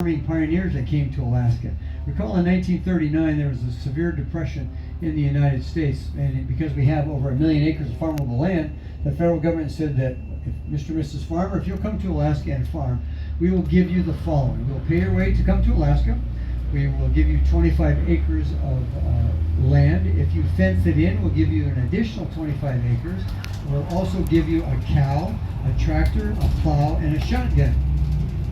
pioneers that came to Alaska. Recall in 1939 there was a severe depression in the United States, and because we have over 1 million acres of farmable land, the federal government said that if Mr. and Mrs. Farmer, if you'll come to Alaska and farm, we will give you the following. We'll pay your way to come to Alaska. We will give you 25 acres of land. If you fence it in, we'll give you an additional 25 acres. We'll also give you a cow, a tractor, a plow, and a shotgun,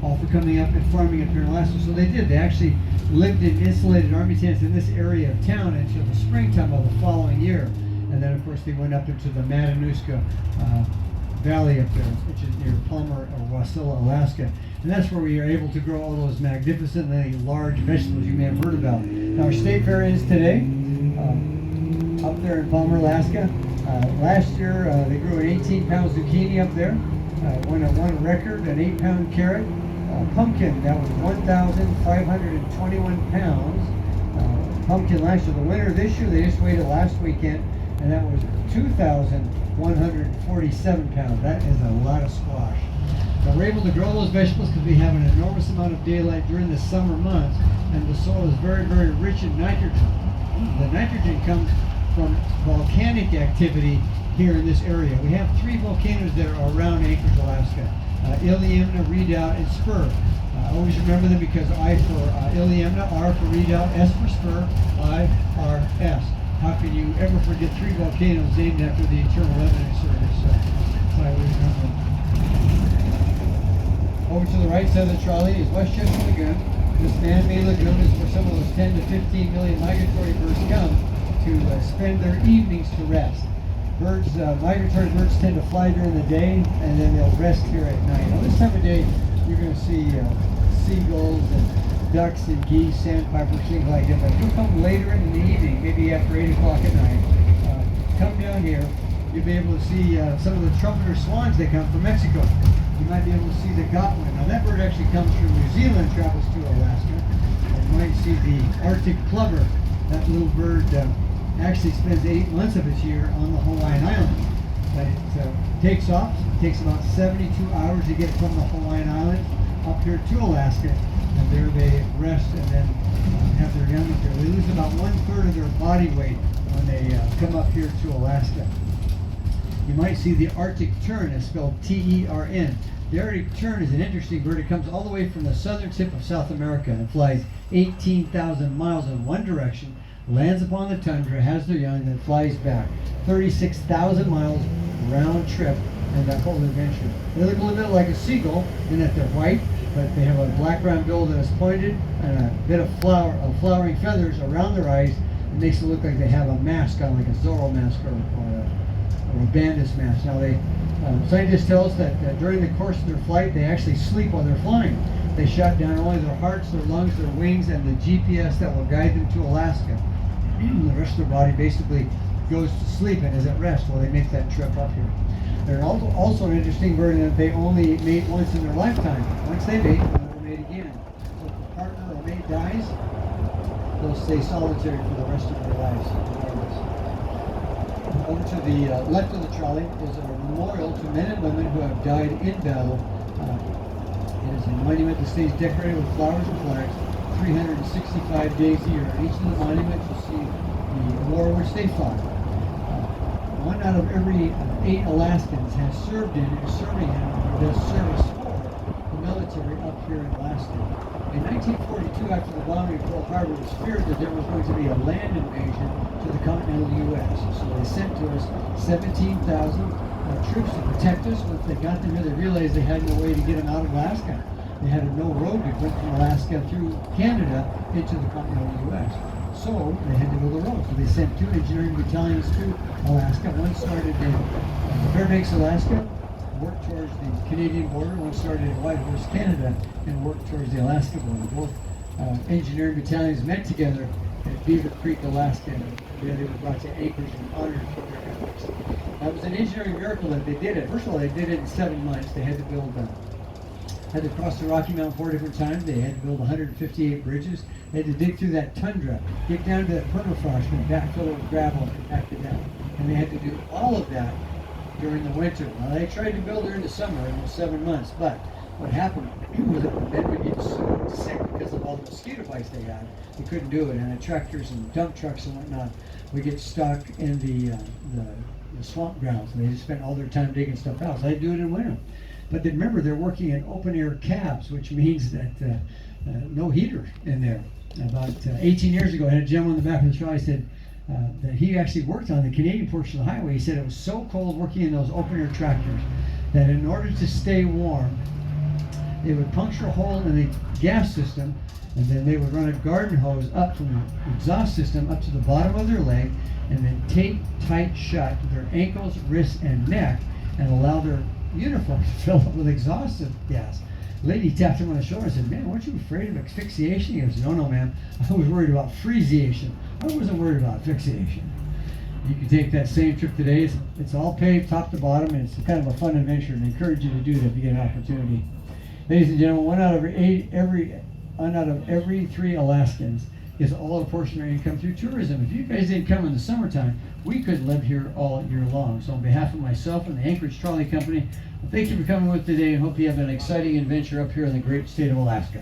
all for coming up and farming up here in Alaska. So they did. They actually lived in insulated army tents in this area of town until the springtime of the following year. And then, of course, they went up into the Matanuska Valley up there, which is near Palmer or Wasilla, Alaska. And that's where we are able to grow all those magnificently large vegetables you may have heard about. Now, our state fair is today up there in Palmer, Alaska. Last year, they grew an 18-pound zucchini up there. Won a record, an 8-pound carrot. Pumpkin, that was 1,521 pounds. Pumpkin last year. The winner this year, they just waited last weekend, and that was 2,147 pounds. That is a lot of squash. Now, we're able to grow those vegetables because we have an enormous amount of daylight during the summer months, and the soil is very, very rich in nitrogen. The nitrogen comes from volcanic activity here in this area. We have 3 volcanoes that are around Anchorage, Alaska. Iliamna, Redoubt, and Spur. Always remember them because I for Iliamna, R for Redoubt, S for Spur, I, R, S. How can you ever forget 3 volcanoes named after the Internal Revenue Service? So I always remember them. Over to the right side of the trolley is Westchester Lagoon. This man-made lagoon is where some of those 10 to 15 million migratory birds come to spend their evenings to rest. Birds, migratory birds tend to fly during the day, and then they'll rest here at night. Now, this time of day, you're going to see seagulls and ducks and geese, sandpipers, things like that. But if you come later in the evening, maybe after 8 o'clock at night, come down here, you'll be able to see some of the trumpeter swans that come from Mexico. You might be able to see the godwin. Now, that bird actually comes from New Zealand, travels to Alaska. And you might see the Arctic plover. That little bird actually spends 8 months of its year on the Hawaiian Islands. But it takes off. It takes about 72 hours to get from the Hawaiian Islands up here to Alaska, and there they rest and then have their young up here. They lose about 1/3 of their body weight when they come up here to Alaska. You might see the Arctic tern, it's spelled T-E-R-N. The Arctic tern is an interesting bird. It comes all the way from the southern tip of South America and flies 18,000 miles in one direction, lands upon the tundra, has their young, and then flies back. 36,000 miles round trip and that whole adventure. They look a little bit like a seagull in that they're white, but they have a black round bill that is pointed and a bit of flowering feathers around their eyes. It makes it look like they have a mask on, like a Zorro mask or a bandit's mask. Now, scientists tell us that during the course of their flight, they actually sleep while they're flying. They shut down only their hearts, their lungs, their wings, and the GPS that will guide them to Alaska. The rest of their body basically goes to sleep and is at rest while they make that trip up here. They're also an interesting bird in that they only mate once in their lifetime. Once they mate, they'll never mate again. So if the partner or mate dies, they'll stay solitary for the rest of their lives. Over to the left of the trolley is a memorial to men and women who have died in battle. It is a monument that stays decorated with flowers and flags 365 days a year. Each of the monuments will see the war which they fought. 1 out of every 8 Alaskans has served in, is serving in, or does service for the military up here in Alaska. In 1942, after the bombing of Pearl Harbor, it was feared that there was going to be a land invasion to the continental U.S. So they sent to us 17,000 troops to protect us. Once they got them here, they realized they had no way to get them out of Alaska. They had no road to get from Alaska through Canada into the continental U.S. So they had to build a road. So they sent 2 engineering battalions to Alaska. One started in Fairbanks, Alaska, worked towards the Canadian border. One started in Whitehorse, Canada, and worked towards the Alaska border. Both engineering battalions met together at Beaver Creek, Alaska, and they were brought to Anchorage and honored for their efforts. That was an engineering miracle that they did it. First of all, they did it in 7 months. They had to build had to cross the Rocky Mountain 4 different times. They had to build 158 bridges. They had to dig through that tundra, get down to that permafrost, and backfill it with gravel and pack it down. And they had to do all of that during the winter. Now, they tried to build during the summer in those 7 months, but what happened was that the men would get so sick lights they had. They couldn't do it, and the tractors and dump trucks and whatnot would get stuck in the swamp grounds, and they just spent all their time digging stuff out. So they do it in winter. But then remember, they're working in open air cabs, which means that no heater in there. About 18 years ago, I had a gentleman in the back of the trolley said that he actually worked on the Canadian portion of the highway. He said it was so cold working in those open air tractors that in order to stay warm, they would puncture a hole in the gas system, and then they would run a garden hose up from the exhaust system up to the bottom of their leg, and then tape tight shut their ankles, wrists, and neck, and allow their uniform to fill up with exhaust gas. The lady tapped him on the shoulder and said, "Man, weren't you afraid of asphyxiation?" He goes, "No, ma'am. I was worried about freeziation. I wasn't worried about asphyxiation." You can take that same trip today. It's all paved top to bottom, and it's kind of a fun adventure, and I encourage you to do that if you get an opportunity. Ladies and gentlemen, one out of every 3 Alaskans is all or portion of their income through tourism. If you guys didn't come in the summertime, we couldn't live here all year long. So on behalf of myself and the Anchorage Trolley Company, thank you for coming with today, and hope you have an exciting adventure up here in the great state of Alaska.